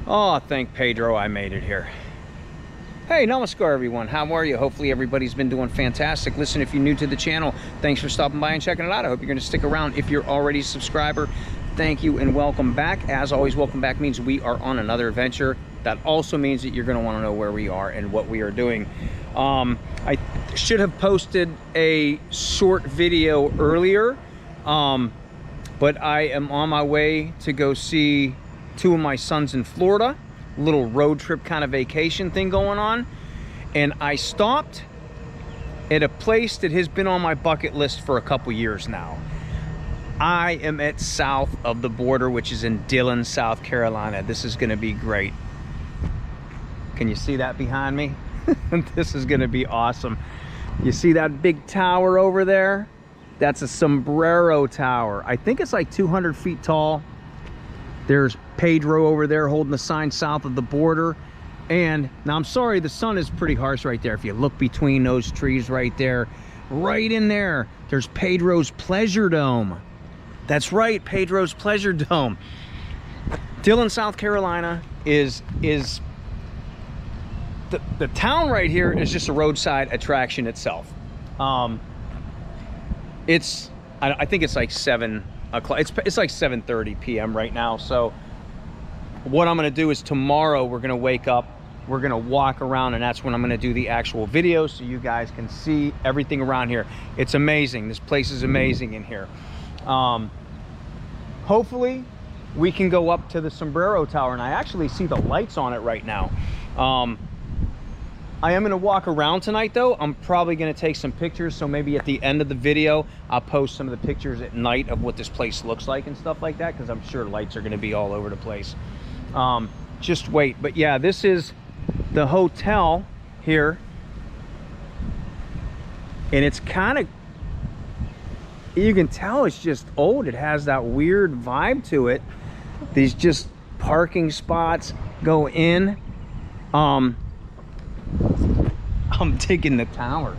Oh, thank Pedro, I made it here. Hey, namaskar everyone. How are you? Hopefully everybody's been doing fantastic. Listen, if you're new to the channel, thanks for stopping by and checking it out. I hope you're going to stick around. If you're already a subscriber, thank you and welcome back. As always, welcome back means we are on another adventure. That also means that you're going to want to know where we are and what we are doing. I should have posted a short video earlier, but I am on my way to go see two of my sons in Florida. Little road trip kind of vacation thing going on, and I stopped at a place that has been on my bucket list for a couple years now. I am at south of the border, which is in Dillon, South Carolina. This is going to be great. Can you see that behind me? This is going to be awesome. You see that big tower over there? That's a sombrero tower. I think it's like 200 feet tall. There's Pedro over there holding the sign south of the border. And now I'm sorry, the sun is pretty harsh right there. If you look between those trees right there, right in there, there's Pedro's Pleasure Dome. That's right, Pedro's Pleasure Dome. Dillon, South Carolina is the town right here is just a roadside attraction itself. I think it's like 7 o'clock. It's like 7:30 p.m. right now. So what I'm going to do is tomorrow we're going to wake up, we're going to walk around, and that's when I'm going to do the actual video so you guys can see everything around here. It's amazing. This place is amazing in here. Hopefully we can go up to the sombrero tower, and I actually see the lights on it right now. I am going to walk around tonight though. I'm probably going to take some pictures, so maybe at the end of the video I'll post some of the pictures at night of what this place looks like and stuff like that, because I'm sure lights are going to be all over the place. Just wait. But yeah, this is the hotel here, and it's kind of, you can tell it's just old. It has that weird vibe to it. These just parking spots go in. I'm digging the tower.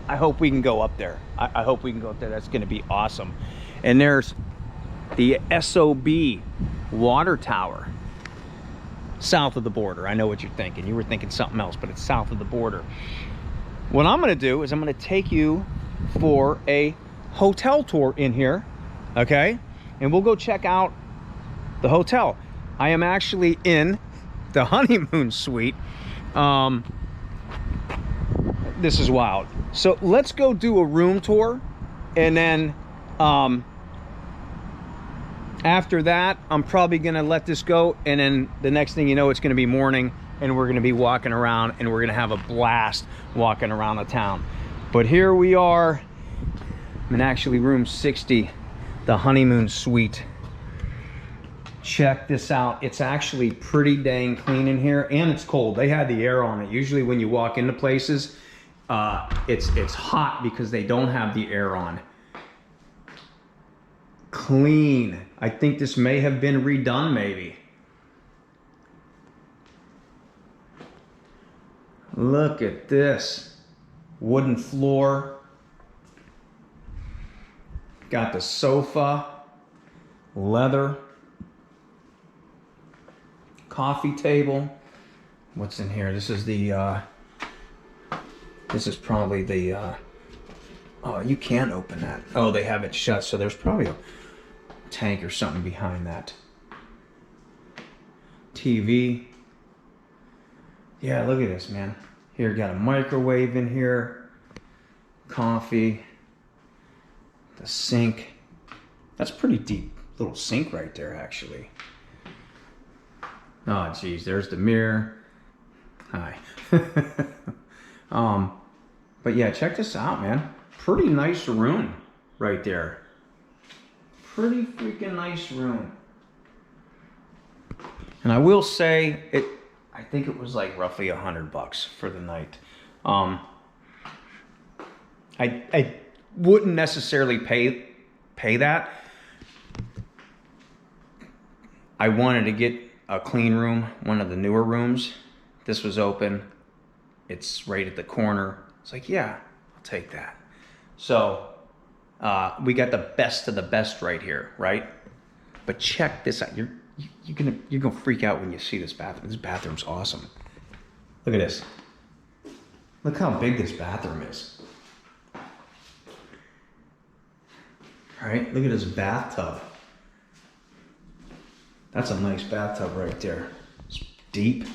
I hope we can go up there. I hope we can go up there. That's going to be awesome. And there's the SOB water tower south of the border. I know what you're thinking. You were thinking something else, but it's south of the border. What I'm going to do is I'm going to take you for a hotel tour in here, okay? And we'll go check out the hotel. I am actually in the honeymoon suite. This is wild. So let's go do a room tour, and then after that I'm probably gonna let this go, and then the next thing you know, it's gonna be morning and we're gonna be walking around, and we're gonna have a blast walking around the town. But here we are in actually room 60, the honeymoon suite. Check this out. It's actually pretty dang clean in here, and it's cold. They had the air on it. Usually when you walk into places, it's hot because they don't have the air on. Clean. I think this may have been redone, maybe. Look at this. Wooden floor. Got the sofa. Leather. Coffee table. What's in here? This is the this is probably the oh, you can't open that. Oh, they have it shut, so there's probably a tank or something behind that. TV. Yeah, look at this, man. Here, got a microwave in here. Coffee. The sink. That's pretty deep little sink right there, actually. Oh, geez, there's the mirror. Hi. But yeah, check this out, man. Pretty nice room right there. Pretty freaking nice room. And I will say, I think it was like roughly $100 for the night. I wouldn't necessarily pay that. I wanted to get a clean room, one of the newer rooms. This was open. It's right at the corner. It's like, yeah, I'll take that. So we got the best of the best right here, right? But check this out. you're gonna freak out when you see this bathroom. This bathroom's awesome. Look at this. Look how big this bathroom is. All right, look at this bathtub. That's a nice bathtub right there. It's deep.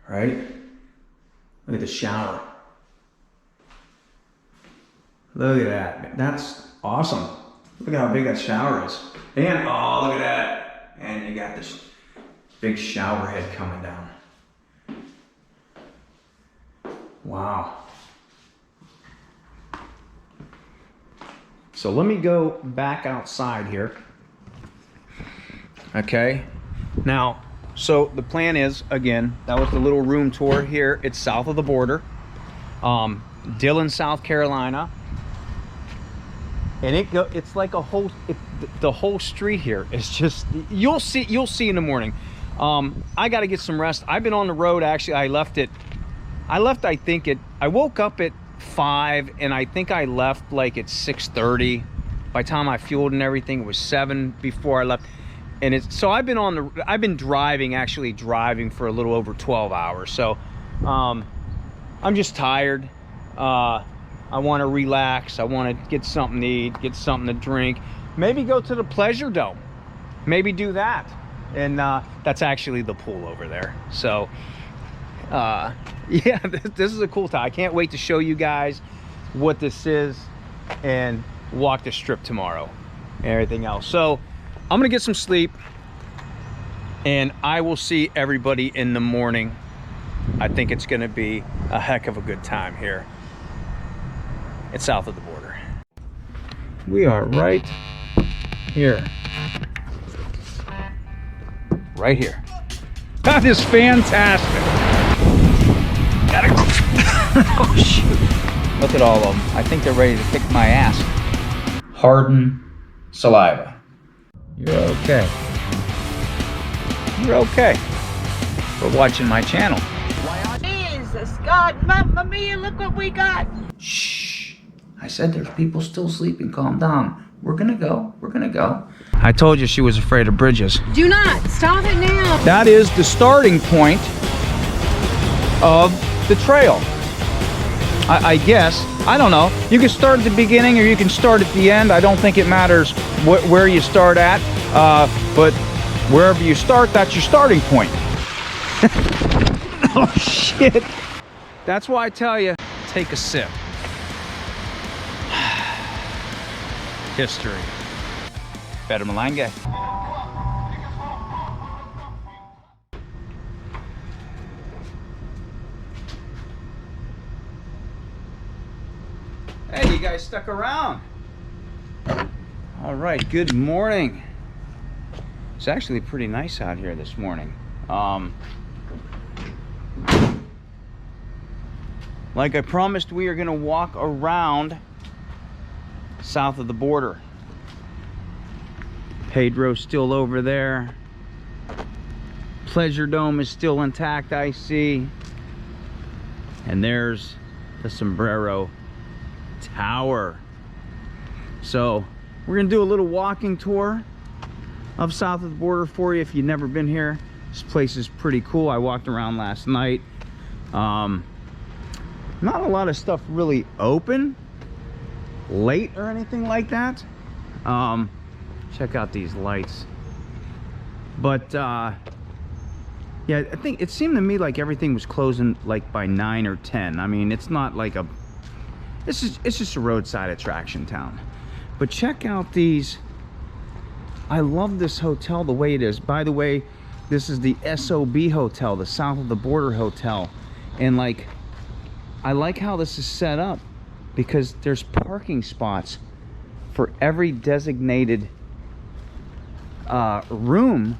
Right? Look at the shower. Look at that. That's awesome. Look at how big that shower is. And, oh, look at that. And you got this big shower head coming down. Wow. So let me go back outside here. Okay. Now, so the plan is, again, that was the little room tour here. It's south of the border. Dillon, South Carolina. And it's like a whole, the whole street here is just, you'll see in the morning. I got to get some rest. I've been on the road. Actually, I woke up at 5 and I think I left like at 6:30. By the time I fueled and everything, it was 7 before I left. And so I've been driving for a little over 12 hours. So I'm just tired. I want to relax. I want to get something to eat, get something to drink, maybe go to the Pleasure Dome, maybe do that. And that's actually the pool over there. So yeah, this is a cool time. I can't wait to show you guys what this is and walk the strip tomorrow and everything else. So I'm gonna get some sleep and I will see everybody in the morning. I think it's gonna be a heck of a good time here. It's south of the border. We are right here. Right here. That is fantastic. Gotta go. Oh shoot. Look at all of them. I think they're ready to kick my ass. Harden saliva. You're okay. You're okay. For watching my channel. Jesus God, Mamma Mia, look what we got. Shh. I said there's people still sleeping. Calm down. We're gonna go. We're gonna go. I told you she was afraid of bridges. Do not. Stop it now. That is the starting point of the trail. I guess. I don't know. You can start at the beginning or you can start at the end. I don't think it matters where you start at. But wherever you start, that's your starting point. Oh, shit. That's why I tell you, take a sip. History. Pedro Malanga. Hey, you guys stuck around. All right, good morning. It's actually pretty nice out here this morning. Like I promised, we are gonna walk around south of the border. Pedro's still over there. Pleasure Dome is still intact, I see. And there's the Sombrero Tower. So we're gonna do a little walking tour of south of the border for you if you've never been here. This place is pretty cool. I walked around last night. Not a lot of stuff really open late or anything like that. Check out these lights. But yeah, I think it seemed to me like everything was closing like by 9 or 10. I mean, it's not like it's just a roadside attraction town. But check out these. I love this hotel the way it is. By the way, this is the SOB hotel, the south of the border hotel. And like, I like how this is set up because there's parking spots for every designated room,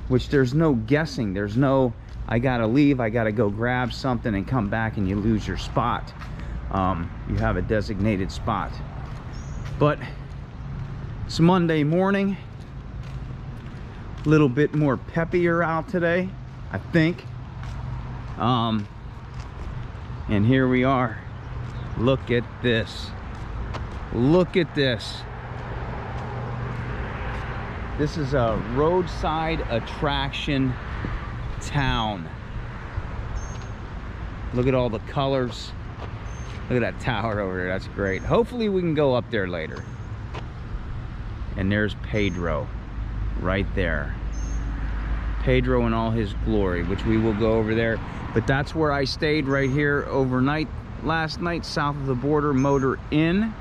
which there's no guessing. There's no, I gotta leave, I gotta go grab something and come back and you lose your spot. You have a designated spot. But it's Monday morning, a little bit more peppier out today, I think. And here we are. Look at this. Look at this. This is a roadside attraction town. Look at all the colors. Look at that tower over there. That's great. Hopefully we can go up there later. And there's Pedro right there. Pedro in all his glory, which we will go over there. But that's where I stayed, right here overnight last night, south of the border, Motor Inn.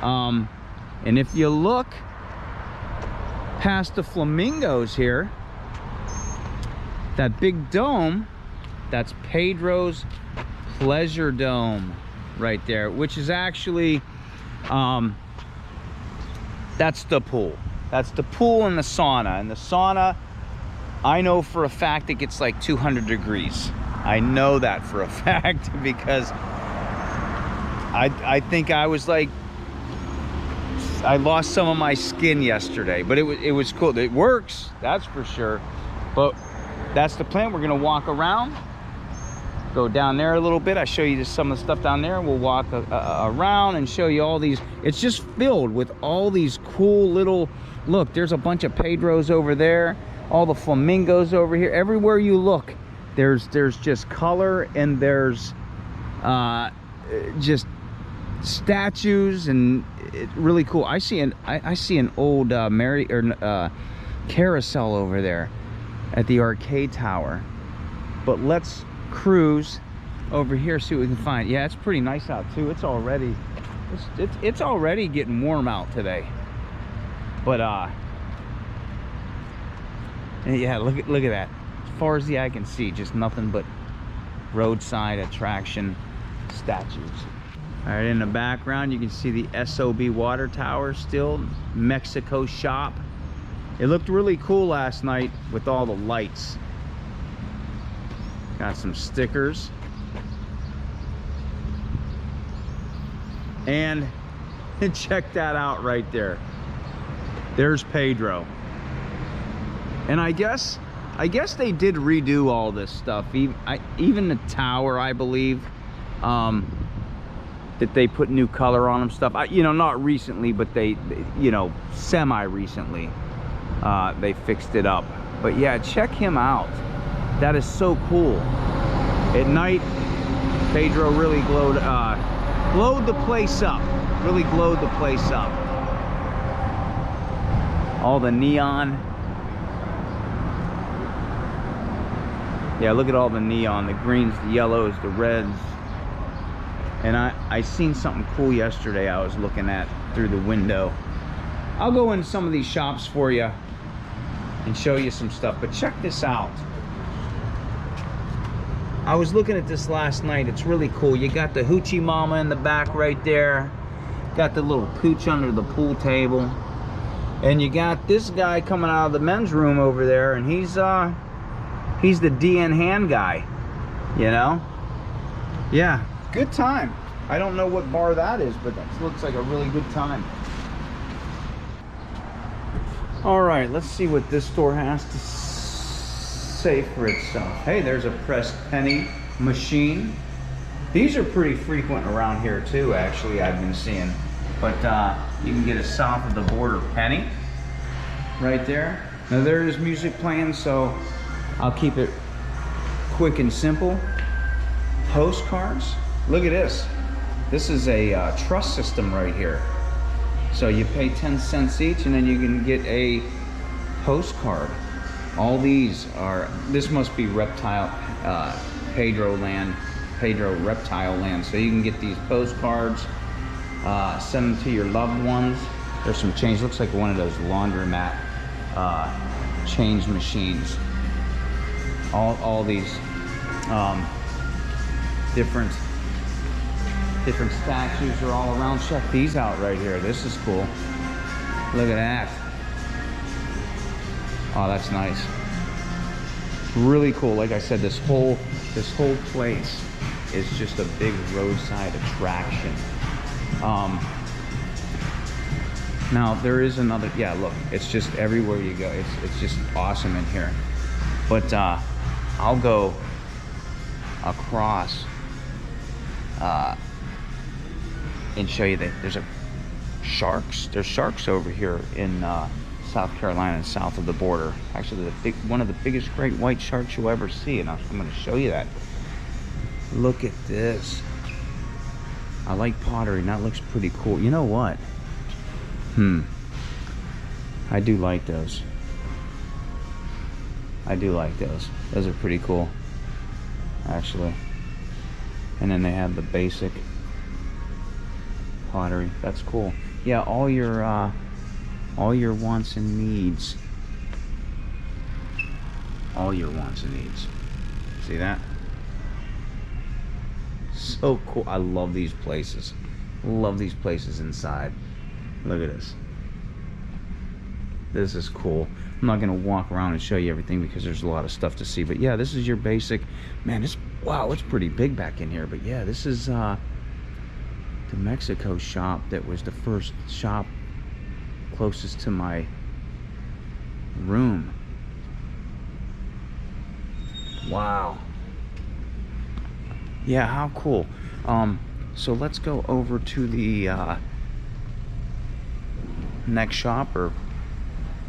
And if you look past the flamingos here, that big dome, that's Pedro's Pleasure Dome right there, which is actually that's the pool. That's the pool and the sauna. And the sauna, I know for a fact it gets like 200 degrees. I know that for a fact because I think I was like, I lost some of my skin yesterday, but it was cool. It works, that's for sure. But that's the plan. We're gonna walk around, go down there a little bit. I show you just some of the stuff down there. We'll walk around and show you all these. It's just filled with all these cool little, look, there's a bunch of Pedros over there, all the flamingos over here. Everywhere you look, there's just color, and there's just statues, and really cool. I see an old carousel over there at the arcade tower. But let's cruise over here, see what we can find. Yeah, it's pretty nice out too. It's already getting warm out today. But yeah, look at that. As far as the eye can see, just nothing but roadside attraction statues. All right, in the background you can see the SOB water tower still, Mexico shop. It looked really cool last night with all the lights. Got some stickers. And check that out right there. There's Pedro. And I guess they did redo all this stuff. Even the tower, I believe, that they put new color on them stuff. You know, not recently, but they you know, semi-recently, they fixed it up. But yeah, check him out. That is so cool. At night, Pedro really glowed the place up. Really glowed the place up. All the neon. Yeah, look at all the neon, the greens, the yellows, the reds. And I seen something cool yesterday I was looking at through the window. I'll go in some of these shops for you and show you some stuff, but check this out. I was looking at this last night. It's really cool. You got the hoochie mama in the back right there. Got the little pooch under the pool table. And you got this guy coming out of the men's room over there, and he's the DN hand guy, you know? Yeah, good time. I don't know what bar that is, but that looks like a really good time. All right, let's see what this store has to say for itself. Hey, there's a pressed penny machine. These are pretty frequent around here too, actually, I've been seeing. But you can get a south of the border penny right there. Now there is music playing, so I'll keep it quick and simple. Postcards. Look at this. This is a trust system right here. So you pay 10 cents each, and then you can get a postcard. All these are, this must be reptile, Pedro land, Pedro reptile land. So you can get these postcards, send them to your loved ones. There's some change, looks like one of those laundromat change machines. All these different statues are all around. Check these out right here. This is cool. Look at that. Oh, that's nice. Really cool. Like I said, this whole place is just a big roadside attraction. Now there is another, yeah, look, it's just everywhere you go. It's just awesome in here. But I'll go across and show you that there's sharks over here in South Carolina and south of the border. Actually, one of the biggest great white sharks you'll ever see, and I'm going to show you that. Look at this. I like pottery, and that looks pretty cool. You know what? I do like those. I do like those. Those are pretty cool, actually. And then they have the basic pottery. That's cool. Yeah, all your wants and needs. All your wants and needs. See that? So cool. I love these places. Love these places inside. Look at this. This is cool. I'm not gonna walk around and show you everything because there's a lot of stuff to see, but yeah, this is your basic. Man, this, wow, it's pretty big back in here. But yeah, this is the Mexico shop that was the first shop closest to my room. Wow. Yeah, how cool. So let's go over to the next shop, or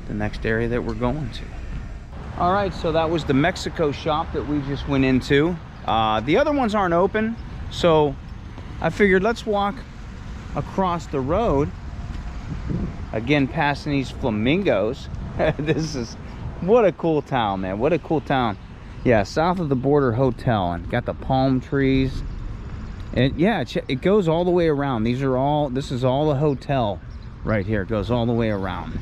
the next area that we're going to. All right, so that was the Mexico shop that we just went into. The other ones aren't open, so I figured let's walk across the road, again passing these flamingos. This is, what a cool town, man. What a cool town. Yeah, south of the border hotel, and got the palm trees, and yeah, it goes all the way around. This is all the hotel right here. It goes all the way around.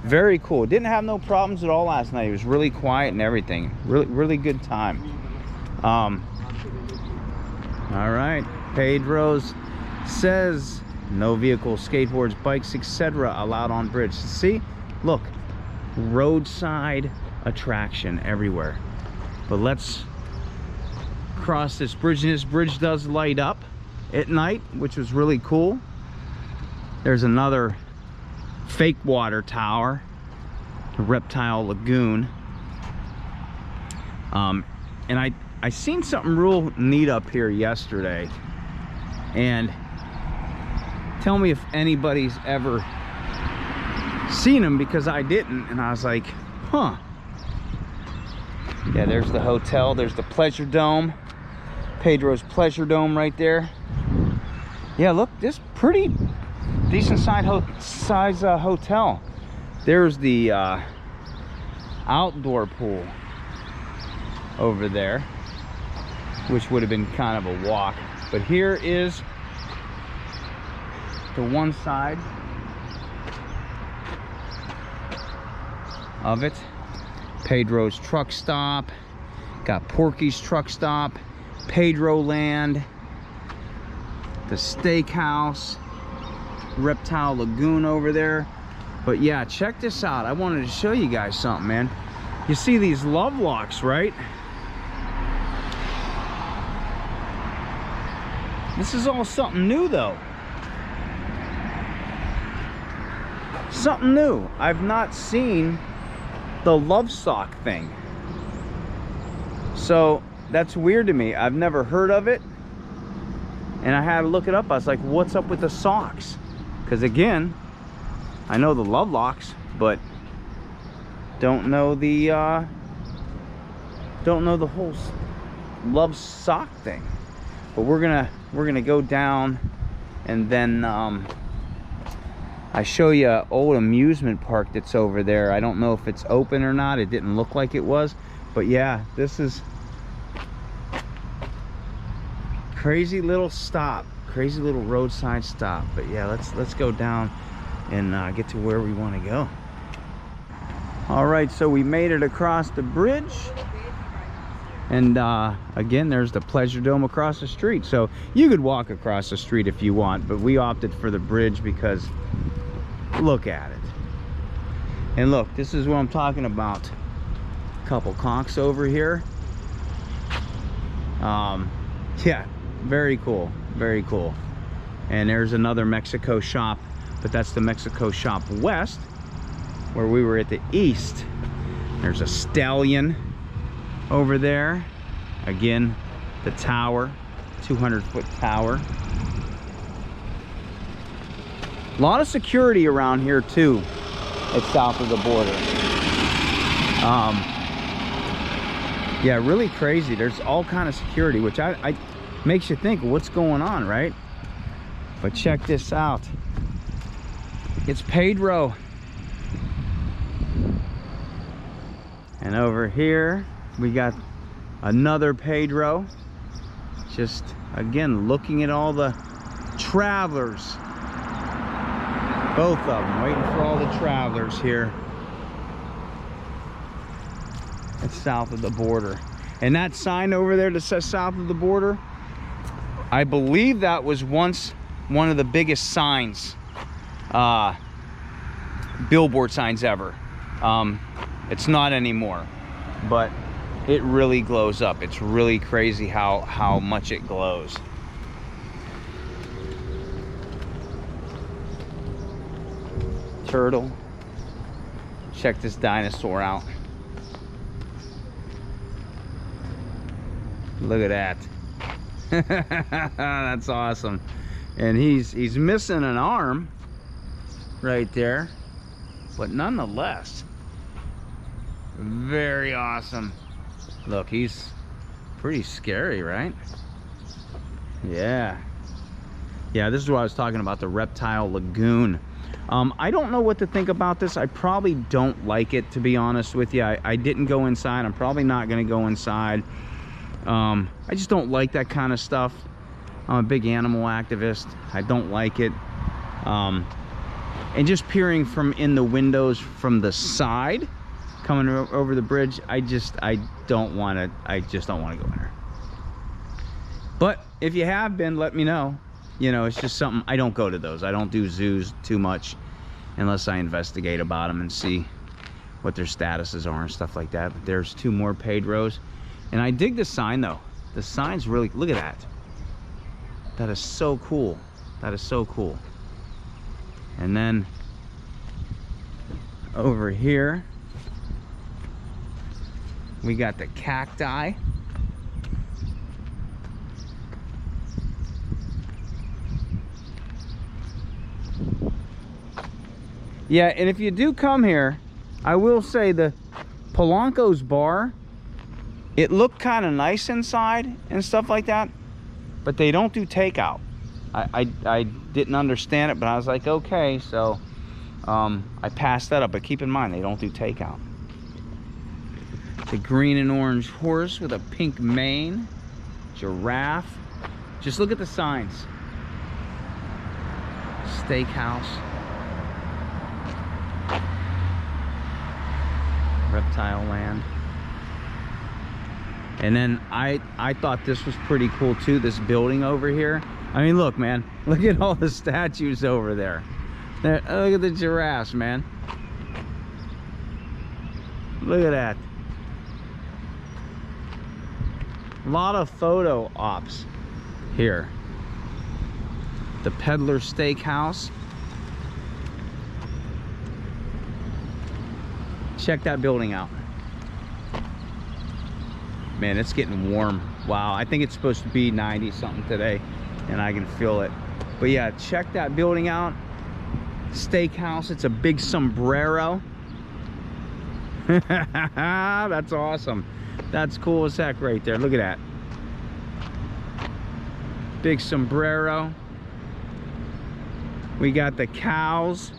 Very cool. Didn't have no problems at all last night. It was really quiet and everything. Really good time. All right, Pedro's says no vehicles, skateboards, bikes, etc. allowed on bridge. See, look, roadside attraction everywhere. But let's cross this bridge, and this bridge does light up at night, which was really cool. There's another fake water tower, the Reptile Lagoon. And I seen something real neat up here yesterday, and tell me if anybody's ever seen them, because I didn't, and I was like, huh. Yeah, there's the hotel, there's the Pleasure Dome, Pedro's Pleasure Dome right there. Yeah, look, this pretty decent size hotel. There's the outdoor pool over there, which would have been kind of a walk, but here is the one side of it. Pedro's truck stop, got Porky's truck stop, Pedro Land, the steakhouse, Reptile Lagoon over there. But yeah, check this out. I wanted to show you guys something, man. You see these love locks, right? This is all something new though. Something new. I've not seen the love sock thing, so that's weird to me. I've never heard of it, and I had to look it up. I was like, what's up with the socks? Because again, I know the love locks, but don't know the whole love sock thing. But we're gonna go down, and then I show you an old amusement park that's over there. I don't know if it's open or not. It didn't look like it was, but yeah, this is crazy little stop, crazy little roadside stop. But yeah, let's go down and get to where we want to go. All right, so we made it across the bridge, and again, there's the Pleasure Dome across the street. So you could walk across the street if you want, but we opted for the bridge because look at it. And look, this is what I'm talking about. A couple conchs over here. Yeah, very cool, very cool. And there's another Mexico shop, but that's the Mexico shop west, where we were at the east. There's a stallion over there. Again, the tower, 200-foot tower. A lot of security around here too. It's south of the border. Yeah, really crazy. There's all kind of security, which I makes you think, what's going on, right? But check this out. It's Pedro. And over here, we got another Pedro. Just, again, looking at all the travelers. Both of them, waiting for all the travelers here. It's south of the border. And that sign over there that says south of the border, I believe that was once one of the biggest signs, billboard signs ever. It's not anymore, but it really glows up. It's really crazy how much it glows. Turtle. Check this dinosaur out. Look at that. That's awesome. And he's missing an arm right there, but nonetheless, very awesome. Look, he's pretty scary, right? Yeah, this is what I was talking about, the reptile lagoon. I don't know what to think about this. I probably don't like it, to be honest with you. I didn't go inside. I'm probably not going to go inside. I just don't like that kind of stuff. I'm a big animal activist. I don't like it. And just peering from in the windows from the side, coming over the bridge, I just don't want to go in there. But if you have been, let me know. You know, it's just something. I don't go to those. I don't do zoos too much unless I investigate about them and see what their statuses are and stuff like that. But there's two more Pedros. And I dig the sign though. The sign's really, look at that. That is so cool. That is so cool. And then over here, we got the cacti. Yeah, and if you do come here, I will say the Polanco's bar, it looked kind of nice inside and stuff like that, but they don't do takeout. I didn't understand it, but I was like, okay, so I passed that up. But keep in mind, they don't do takeout. The green and orange horse with a pink mane, giraffe. Just look at the signs. Steakhouse. Reptile land. And then I thought this was pretty cool too, this building over here. I mean, look, man, look at all the statues over there. Look at the giraffes, man. Look at that. A lot of photo ops here. The Peddler Steakhouse. Check that building out. Man, it's getting warm. Wow, I think it's supposed to be 90 something today, and I can feel it. But yeah, check that building out. Steakhouse. It's a big sombrero. That's awesome. That's cool as heck right there. Look at that. Big sombrero. We got the cows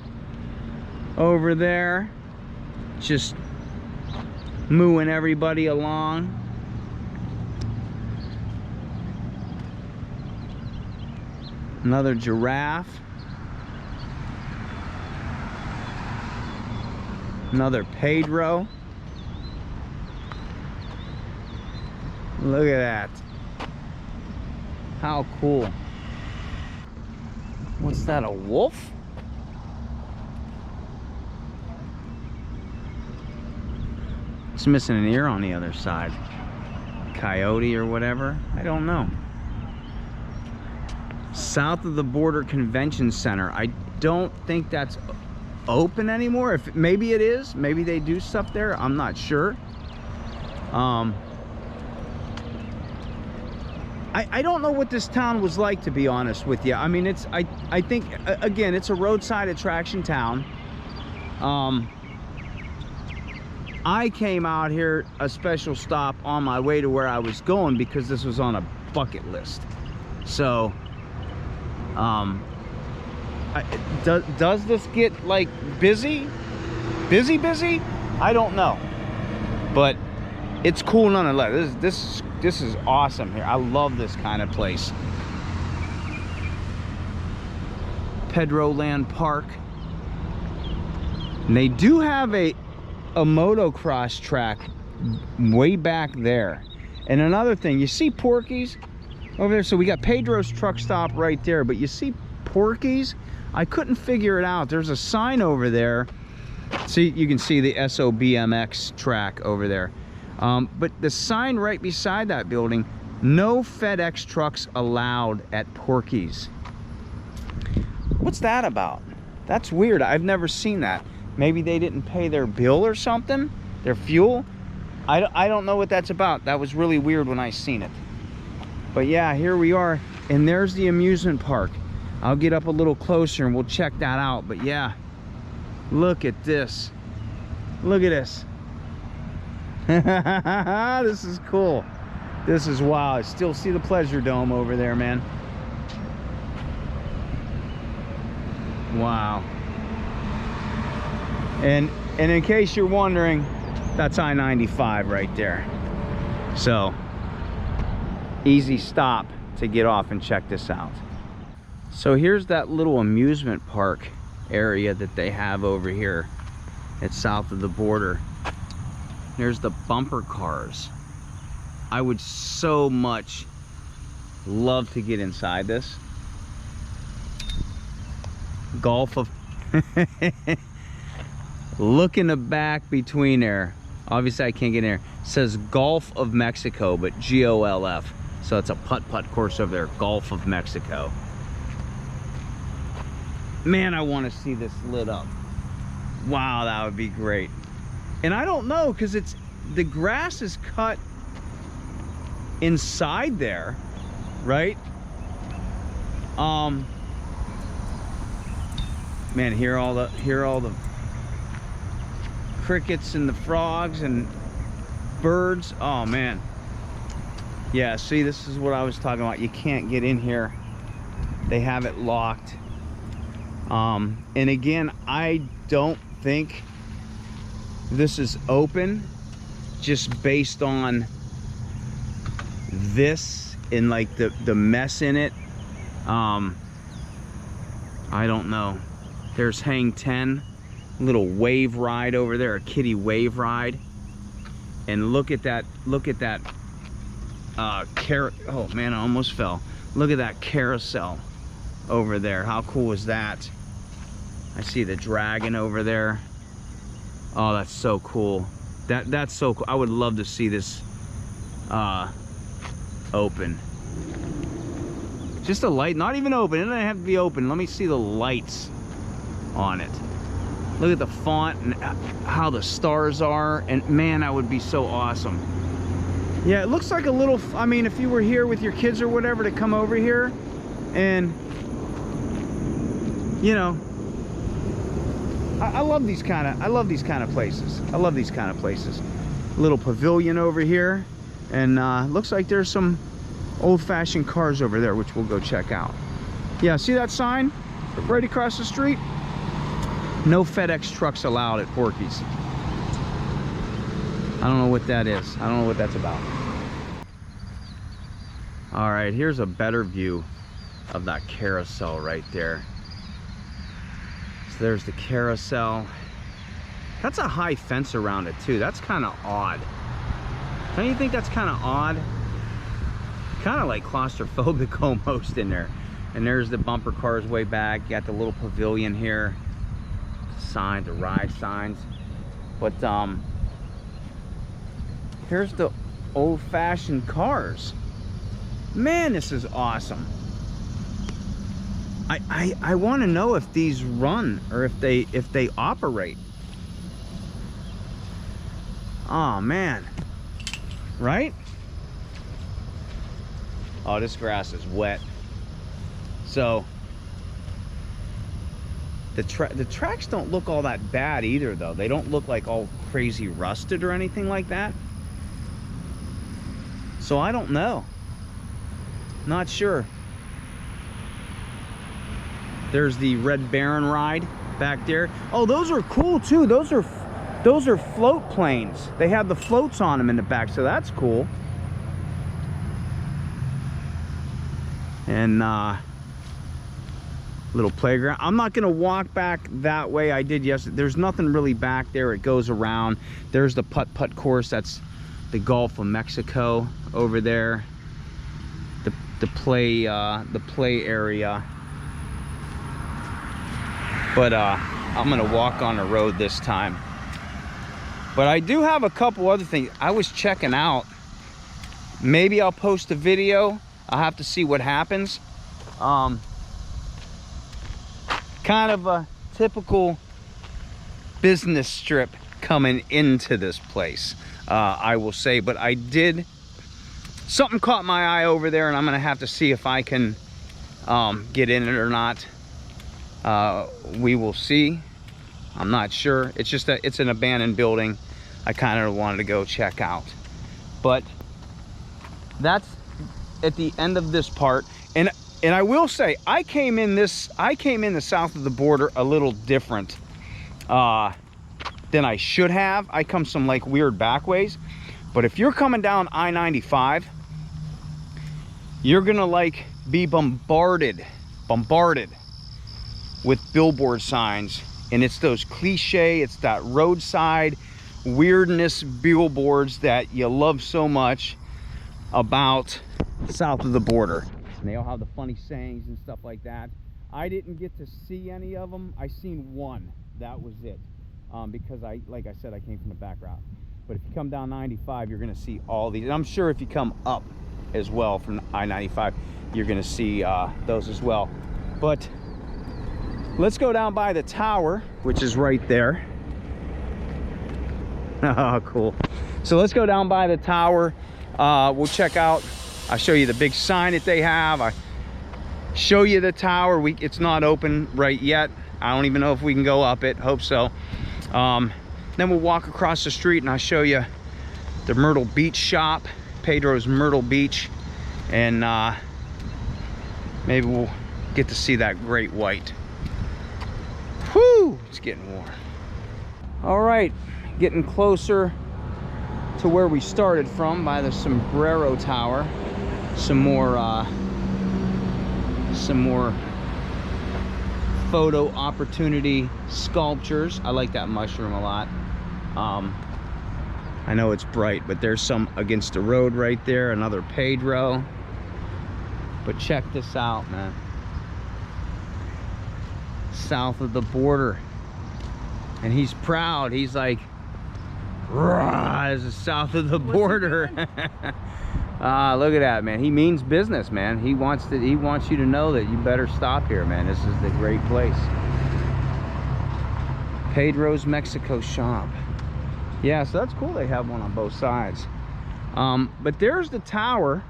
over there, just mooing everybody along. Another giraffe. Another Pedro. Look at that. How cool. What's that, a wolf? It's missing an ear on the other side. Coyote or whatever, I don't know. South of the Border Convention Center. I don't think that's open anymore. If maybe it is, maybe they do stuff there, I'm not sure. I don't know what this town was like, to be honest with you. I mean, it's I think again, it's a roadside attraction town. I came out here a special stop on my way to where I was going because this was on a bucket list. So does this get like busy? I don't know, but it's cool nonetheless. This is awesome here. I love this kind of place. Pedro Land Park. And they do have a motocross track way back there. And another thing, you see Porky's over there? So we got Pedro's truck stop right there, but you see Porky's? I couldn't figure it out. There's a sign over there. See, you can see the SOBMX track over there. But the sign right beside that building, no FedEx trucks allowed at Porky's. What's that about? That's weird. I've never seen that. Maybe they didn't pay their bill or something, their fuel. I don't know what that's about. That was really weird when I seen it. But yeah, here we are, and there's the amusement park. I'll get up a little closer and we'll check that out. But yeah, look at this. Look at this. This is cool. This is wow. I still see the Pleasure Dome over there, man. Wow. And in case you're wondering, that's I-95 right there. So easy stop to get off and check this out. So here's that little amusement park area that they have over here. It's south of the border. There's the bumper cars. I would so much love to get inside this. Gulf of look in the back between there. Obviously I can't get in there. It says Gulf of Mexico, but G-O-L-F. So it's a putt-putt course over there. Gulf of Mexico. Man, I want to see this lit up. Wow, that would be great. And I don't know, because it's the grass is cut inside there, right? Man, hear all the crickets and the frogs and birds. Oh man. Yeah, see, this is what I was talking about. You can't get in here. They have it locked. And again, I don't think this is open, just based on this and like the mess in it. I don't know. There's Hang 10, little wave ride over there, a kiddie wave ride. And look at that oh man, I almost fell. Look at that carousel over there. How cool is that? I see the dragon over there. Oh, that's so cool. That's so cool. I would love to see this open. Just a light, not even open. It doesn't have to be open. Let me see the lights on it. Look at the font and how the stars are. And man, that would be so awesome. Yeah, it looks like a little, I mean, if you were here with your kids or whatever to come over here and, you know, I love these kind of places. I love these kind of places. Little pavilion over here, and looks like there's some old-fashioned cars over there, which we'll go check out. Yeah, see that sign right across the street? No FedEx trucks allowed at Porky's. I don't know what that is. I don't know what that's about. All right, here's a better view of that carousel right there. So there's the carousel. That's a high fence around it too. That's kind of odd. Don't you think that's kind of odd? Kind of like claustrophobic almost in there. And there's the bumper cars way back. You got the little pavilion here. Signs, the ride signs. But here's the old-fashioned cars. Man, this is awesome. I want to know if these run or if they operate. Oh man, right? Oh, this grass is wet. So The tracks don't look all that bad either, though. They don't look like all crazy rusted or anything like that. So I don't know. Not sure. There's the Red Baron ride back there. Oh, those are cool too. Those are float planes. They have the floats on them in the back, so that's cool. And little playground. I'm not gonna walk back that way I did yesterday. There's nothing really back there. It goes around. There's the putt-putt course. That's the Gulf of Mexico over there. The play area. But I'm gonna walk on the road this time. But I do have a couple other things I was checking out. Maybe I'll post a video. I'll have to see what happens. Kind of a typical business trip coming into this place, I will say. But I did, something caught my eye over there, and I'm gonna have to see if I can get in it or not. We will see. I'm not sure. It's just it's an abandoned building I kind of wanted to go check out. But that's at the end of this part. And I will say, I came in the south of the border a little different than I should have. I come some like weird back ways. But if you're coming down I-95, you're gonna like be bombarded with billboard signs. And it's those cliche, it's that roadside weirdness billboards that you love so much about south of the border. And they all have the funny sayings and stuff like that. I didn't get to see any of them. I seen one. That was it. Because like I said, I came from the back route. But if you come down 95, you're gonna see all these. And I'm sure if you come up as well from I-95, you're gonna see those as well. But let's go down by the tower, which is right there. Oh, cool. So let's go down by the tower. We'll check out. I'll show you the big sign that they have. I show you the tower. It's not open right yet. I don't even know if we can go up it. Hope so. Then we'll walk across the street and I'll show you the Myrtle Beach shop, Pedro's Myrtle Beach, and maybe we'll get to see that great white. Whew, it's getting warm. All right, getting closer to where we started from, by the Sombrero Tower. Some more photo opportunity sculptures. I like that mushroom a lot. I know it's bright, but there's some against the road right there, another Pedro. But check this out, man. South of the border. And he's proud. He's like, rah, this is south of the border. Look at that, man. He means business, man. He wants you to know that you better stop here, man. This is the great place. Pedro's Mexico shop. Yeah, so that's cool. They have one on both sides. But there's the tower.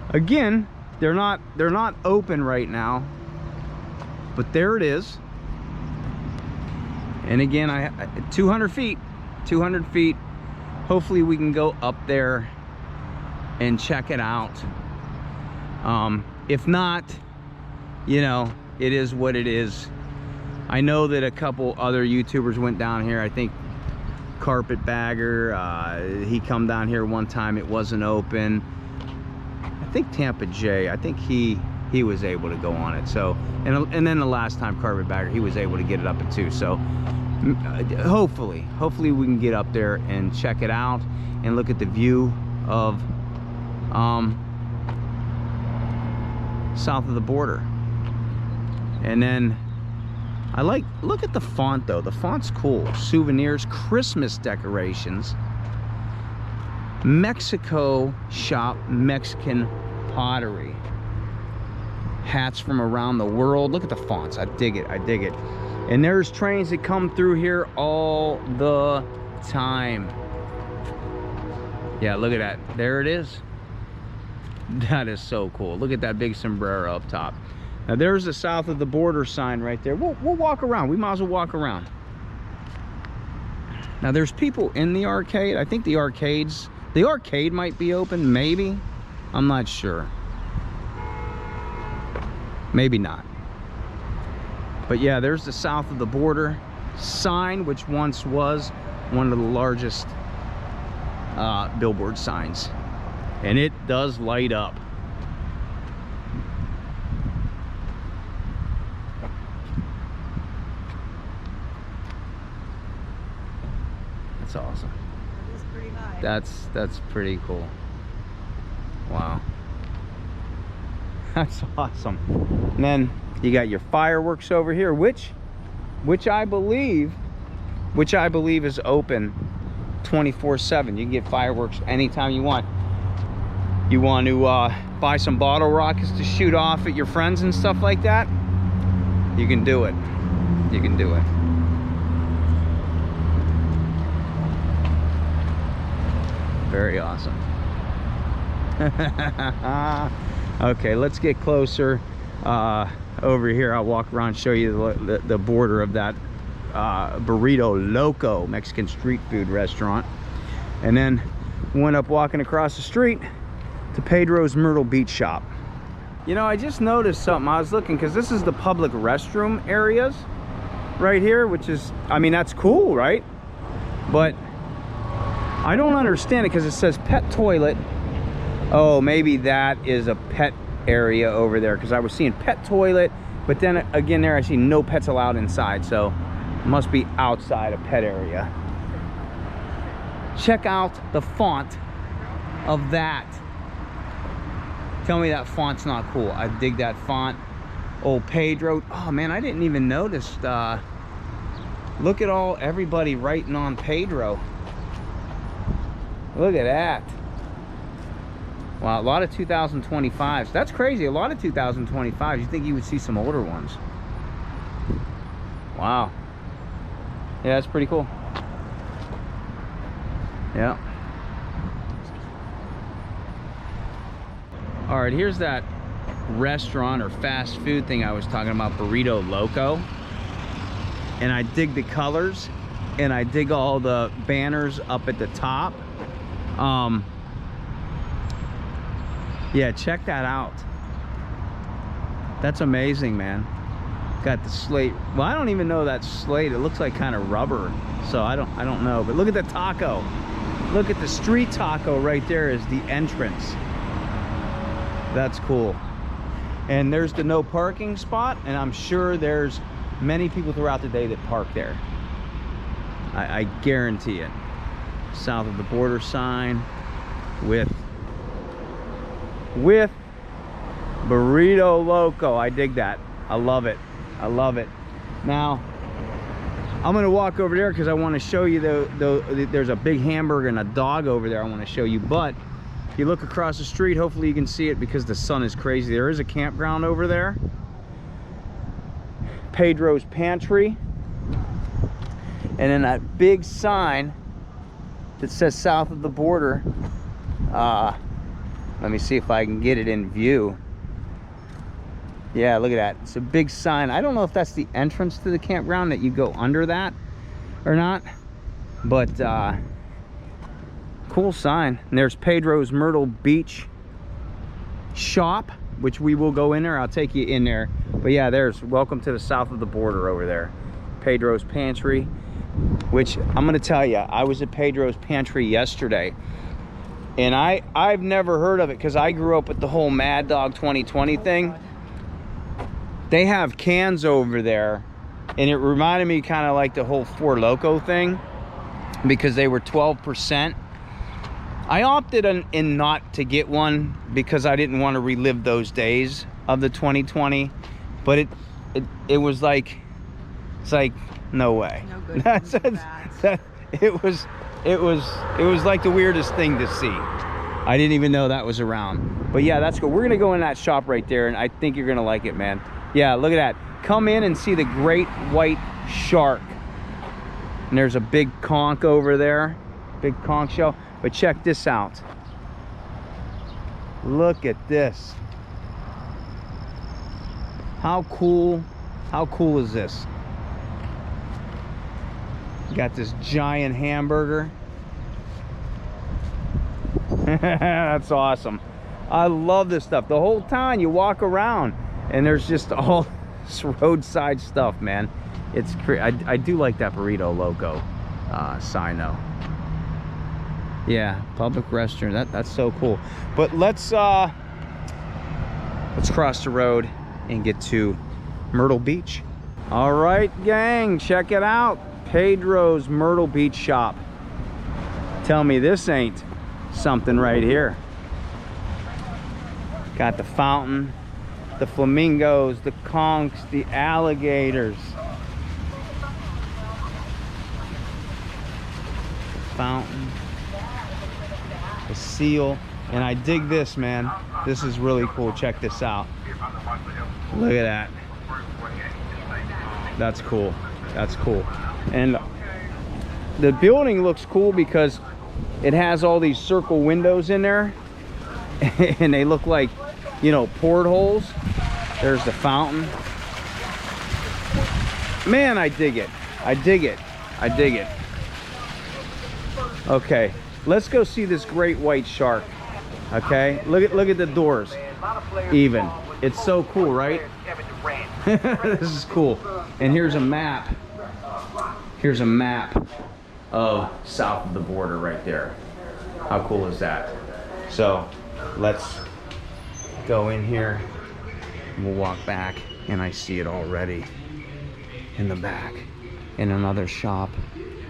Again, they're not open right now. But there it is. And again, 200 feet. 200 feet. Hopefully we can go up there and check it out. If not, you know, it is what it is. I know that a couple other YouTubers went down here. I think Carpetbagger, he come down here one time, it wasn't open. I think Tampa J, I think he was able to go on it. So, and then the last time Carpetbagger, he was able to get it up at 2. So hopefully we can get up there and check it out and look at the view of south of the border. And then look at the font though. The font's cool. Souvenirs, Christmas decorations, Mexico shop, Mexican pottery, hats from around the world. Look at the fonts. I dig it. I dig it. And there's trains that come through here all the time. Yeah, look at that. There it is. That is so cool. Look at that big sombrero up top. Now there's the south of the border sign right there. We'll walk around. We might as well walk around. Now there's people in the arcade. I think the arcade might be open, maybe. I'm not sure. Maybe not. But yeah, there's the south of the border sign, which once was one of the largest billboard signs. And it does light up. That's awesome. That is pretty high. That's pretty cool. Wow. That's awesome. And then you got your fireworks over here, which I believe is open 24/7. You can get fireworks anytime you want. You want to buy some bottle rockets to shoot off at your friends and stuff like that, you can do it. You can do it. Very awesome. Okay, let's get closer over here. I'll walk around and show you the border of that Burrito Loco Mexican street food restaurant. And then went up walking across the street to Pedro's Myrtle Beach shop. You know, I just noticed something. I was looking because this is the public restroom areas right here, which is, I mean, that's cool, right? But I don't understand it because it says pet toilet. Oh, maybe that is a pet area over there, because I was seeing pet toilet, but then again there I see no pets allowed inside, so it must be outside a pet area. Check out the font of that. Tell me that font's not cool. I dig that font. Old Pedro. Oh man, I didn't even notice. Look at everybody writing on Pedro. Look at that. Wow, a lot of 2025s. That's crazy. A lot of 2025s. You think you would see some older ones. Wow. Yeah, that's pretty cool. Yeah. All right, here's that restaurant or fast food thing I was talking about, Burrito Loco. And I dig the colors, and I dig all the banners up at the top. Yeah, check that out. That's amazing, man. Got the slate. Well, I don't even know that's slate. It looks like kind of rubber, so I don't know. But look at the taco. Look at the street taco right there is the entrance. That's cool. And there's the no parking spot, and I'm sure there's many people throughout the day that park there. I guarantee it. South of the border sign with Burrito Loco. I dig that. I love it. I love it. Now I'm gonna walk over there because I want to show you there's a big hamburger and a dog over there I want to show you. But if you look across the street, hopefully you can see it because the sun is crazy. There is a campground over there. Pedro's Pantry. And then that big sign that says south of the border. Let me see if I can get it in view. Yeah, look at that. It's a big sign. I don't know if that's the entrance to the campground, that you go under that or not. But cool sign. And there's Pedro's Myrtle Beach shop, which we will go in there. I'll take you in there. But yeah, there's welcome to the south of the border over there. Pedro's Pantry, which I'm gonna tell you, I was at Pedro's Pantry yesterday. And I've never heard of it because I grew up with the whole Mad Dog 2020 thing. They have cans over there, and it reminded me kind of like the whole Four Loko thing because they were 12%. I opted in not to get one because I didn't want to relive those days of the 2020. But it was like, it's like, no way. No good. It was like the weirdest thing to see. I didn't even know that was around. But yeah, that's cool. We're gonna go in that shop right there, and I think you're gonna like it, man. Yeah, look at that. Come in and see the great white shark. And there's a big conch over there, big conch shell. But check this out. Look at this. How cool is this? Got this giant hamburger. That's awesome. I love this stuff. The whole time you walk around and there's just all this roadside stuff, man. It's I do like that burrito logo sign though. Yeah, public restroom. That's so cool. But let's cross the road and get to Myrtle Beach. All right, gang, check it out. Pedro's Myrtle Beach shop. Tell me this ain't something right here. Got the fountain, the flamingos, the conchs, the alligators. Fountain, the seal, and I dig this, man. This is really cool. Check this out. Look at that. That's cool. That's cool. And the building looks cool because it has all these circle windows in there and they look like, you know, portholes. There's the fountain. Man, I dig it. I dig it. I dig it. Okay, let's go see this great white shark. Okay, look at the doors. Even. It's so cool, right? This is cool. And here's a map. Here's a map of south of the border right there. How cool is that? So let's go in here and we'll walk back, and I see it already in the back in another shop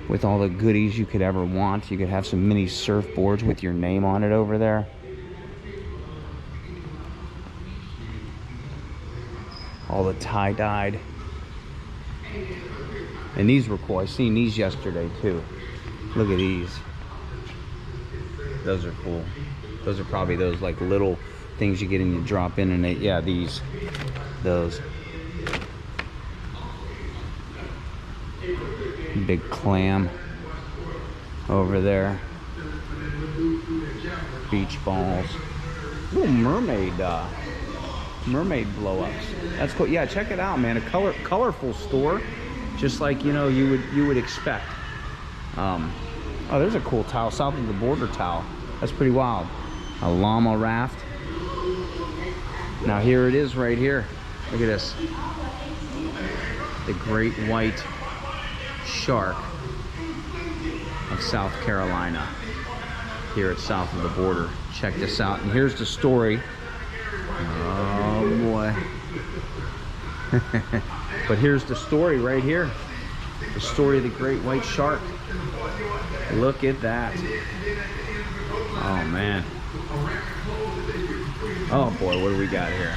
with all the goodies you could ever want. You could have some mini surfboards with your name on it over there. All the tie-dyed. And these were cool. I seen these yesterday too. Look at these. Those are cool. Those are probably those like little things you get and you drop in, and they, yeah, these, those. Big clam over there. Beach balls. Little mermaid blow-ups. That's cool. Yeah, check it out, man. A colorful store, just like, you know, you would expect. Oh, there's a cool towel, south of the border towel. That's pretty wild. A llama raft. Now here it is right here. Look at this. The great white shark of South Carolina, here at south of the border. Check this out. And here's the story. Oh boy. But here's the story right here. The story of the great white shark. Look at that. Oh man. Oh boy, what do we got here?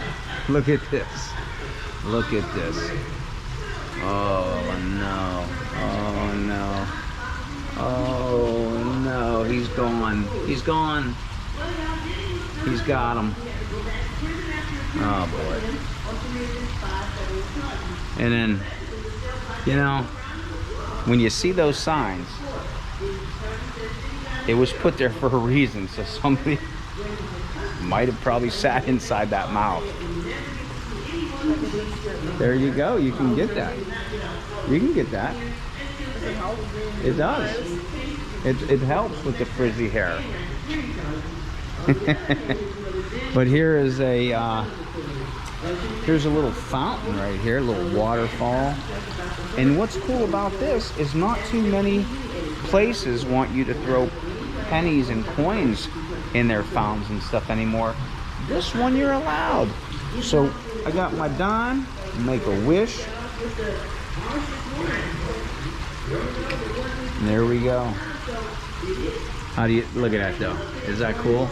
Look at this. Look at this. Oh no. Oh no. Oh no. He's gone. He's gone. He's got him. Oh boy. And then, you know, when you see those signs, it was put there for a reason, so somebody might have probably sat inside that mouth. There you go. You can get that. You can get that. It does. It helps with the frizzy hair. But here is here's a little fountain right here, a little waterfall. And what's cool about this is not too many places want you to throw pennies and coins in their fountains and stuff anymore. This one you're allowed. So I got my dime, make a wish. And there we go. How do you look at that though? Is that cool?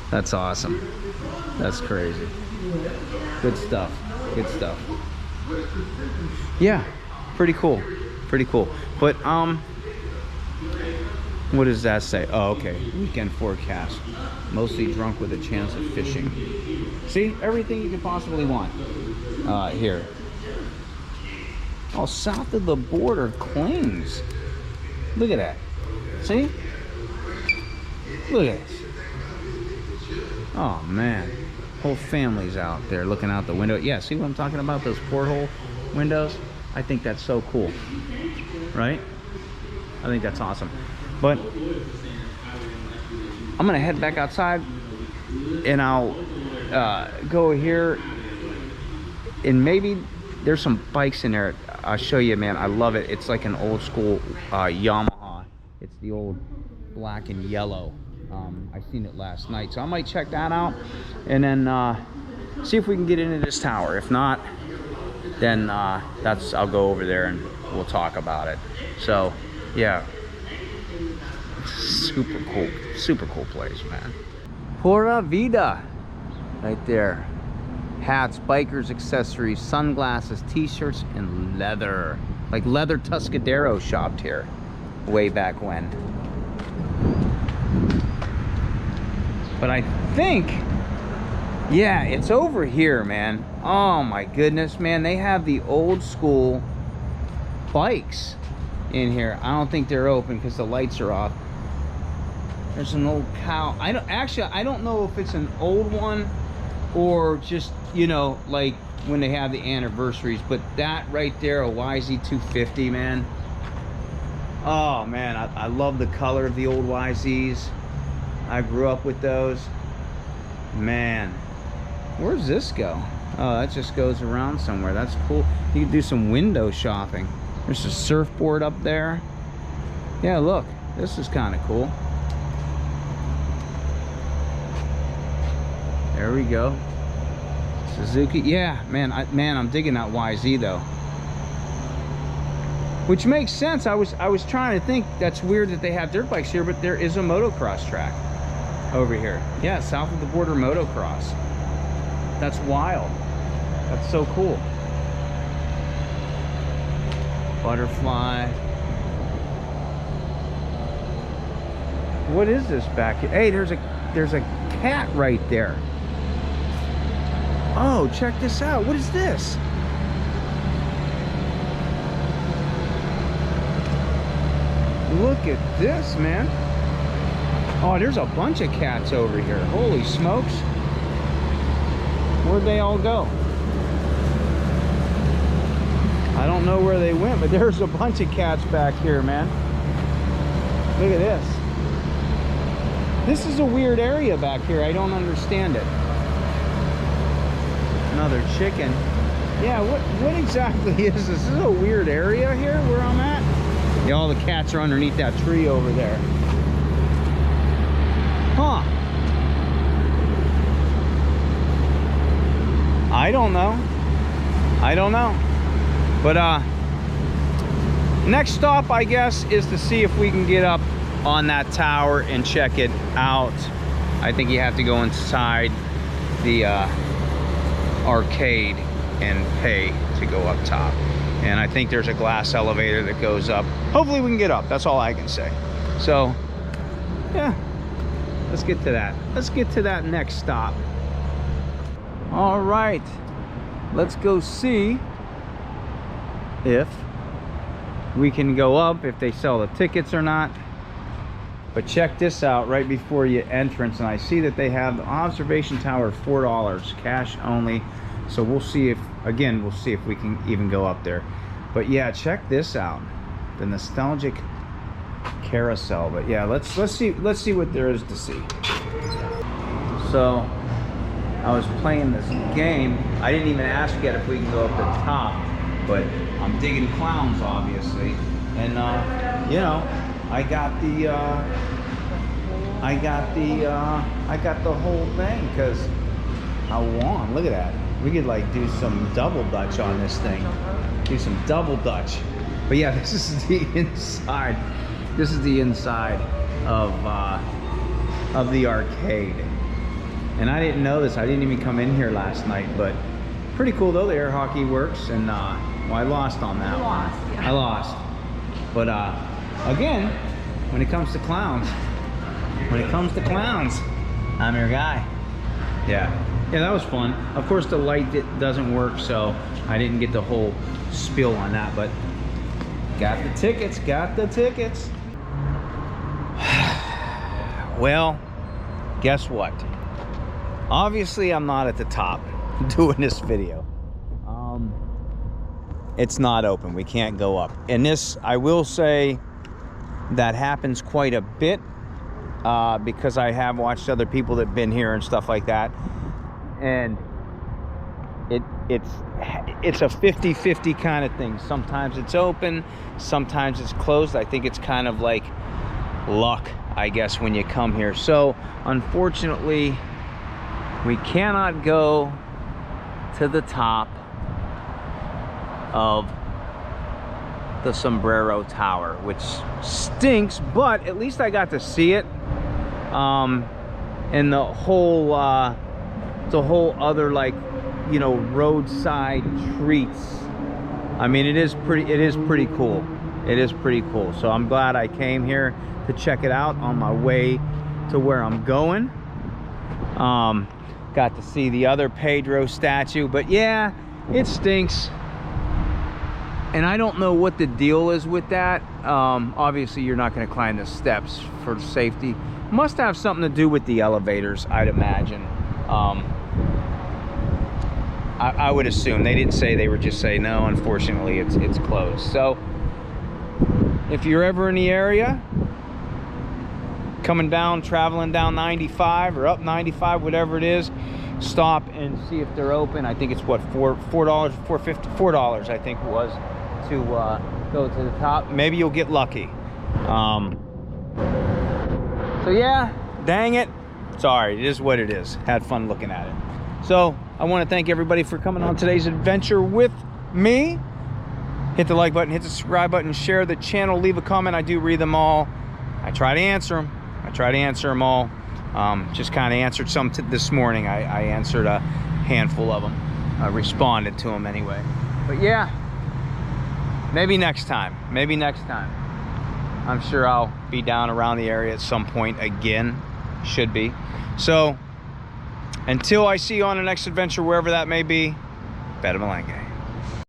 That's awesome. That's crazy. Good stuff. Good stuff. Yeah, pretty cool. Pretty cool. But what does that say? Oh, okay. Weekend forecast. Mostly drunk with a chance of fishing. See, everything you could possibly want here. Oh, south of the border clings. Look at that. See? Look at this. Oh man. Whole family's out there looking out the window. Yeah, see what I'm talking about? Those porthole windows? I think that's so cool, right? I think that's awesome. But I'm gonna head back outside and I'll go here, and maybe there's some bikes in there. I'll show you, man. I love it. It's like an old school Yamaha. It's the old black and yellow. I seen it last night, so I might check that out and then see if we can get into this tower. If not, then I'll go over there and we'll talk about it. So yeah, super cool place, man. Pura Vida right there. Hats, bikers, accessories, sunglasses, t-shirts, and leather. Like leather Tuscadero shopped here way back when. But I think, yeah, it's over here, man. Oh my goodness, man. They have the old school bikes in here. I don't think they're open because the lights are off. There's an old cow. I don't know if it's an old one or just, you know, like when they have the anniversaries, but that right there, a YZ250, man. Oh man, I love the color of the old YZs. I grew up with those. Man, where's this go? Oh, that just goes around somewhere. That's cool. You can do some window shopping. There's a surfboard up there. Yeah, look, this is kind of cool. There we go. Suzuki. Yeah, man, I'm digging that YZ though. Which makes sense. I was trying to think, that's weird that they have dirt bikes here, but there is a motocross track over here. Yeah, south of the border motocross. That's wild. That's so cool. Butterfly. What is this back here? Hey, there's a cat right there. Oh, check this out. What is this? Look at this, man. Oh, there's a bunch of cats over here. Holy smokes. Where'd they all go? I don't know where they went, but there's a bunch of cats back here, man. Look at this. This is a weird area back here. I don't understand it. Another chicken. Yeah, what exactly is this? This is a weird area here where I'm at. Yeah, all the cats are underneath that tree over there. Huh. I don't know. But next stop, I guess, is to see if we can get up on that tower and check it out. I think you have to go inside the arcade and pay to go up top. And I think there's a glass elevator that goes up. Hopefully we can get up. That's all I can say. So, yeah. Let's get to that. Let's get to that next stop. All right. Let's go see if we can go up, if they sell the tickets or not. But check this out right before you entrance, and I see that they have the observation tower $4, cash only. So we'll see if, again, we'll see if we can even go up there. But yeah, check this out, the nostalgic carousel. But yeah, let's see what there is to see. So I was playing this game. I didn't even ask yet if we can go up the top, but I'm digging clowns, obviously. And you know, I got the whole thing because I won. Look at that. We could like do some double dutch on this thing. Do some double dutch. But yeah, this is the inside. This is the inside of the arcade. And I didn't know this. I didn't even come in here last night, but pretty cool though. The air hockey works, and well, I lost on that one. I lost. But again, when it comes to clowns, I'm your guy. Yeah, that was fun. Of course, the light doesn't work, so I didn't get the whole spiel on that, but got the tickets. Well, guess what? Obviously, I'm not at the top doing this video. It's not open. We can't go up. And this, I will say, that happens quite a bit because I have watched other people that have been here and stuff like that. And it's a 50-50 kind of thing. Sometimes it's open, sometimes it's closed. I think it's kind of like luck, I guess, when you come here. So unfortunately, we cannot go to the top of the Sombrero Tower, which stinks, but at least I got to see it. And the whole other, like, you know, roadside treats. I mean, it is pretty cool. It is pretty cool. So I'm glad I came here to check it out on my way to where I'm going. Got to see the other Pedro statue, but yeah, it stinks. And I don't know what the deal is with that. Obviously, you're not going to climb the steps for safety. Must have something to do with the elevators, I'd imagine. I would assume. They didn't say, they were just saying, no, unfortunately, it's closed. So, if you're ever in the area, coming down, traveling down 95 or up 95, whatever it is, stop and see if they're open. I think it's what, $4 I think it was, to go to the top. Maybe you'll get lucky. So yeah, dang it, sorry, it is what it is. Had fun looking at it. So I want to thank everybody for coming on today's adventure with me. Hit the like button, hit the subscribe button, share the channel, leave a comment. I do read them all. I try to answer them. I try to answer them all. Just kind of answered some this morning. I answered a handful of them. I responded to them anyway. But yeah, maybe next time. Maybe next time. I'm sure I'll be down around the area at some point again. Should be. So, until I see you on the next adventure, wherever that may be, Pedro.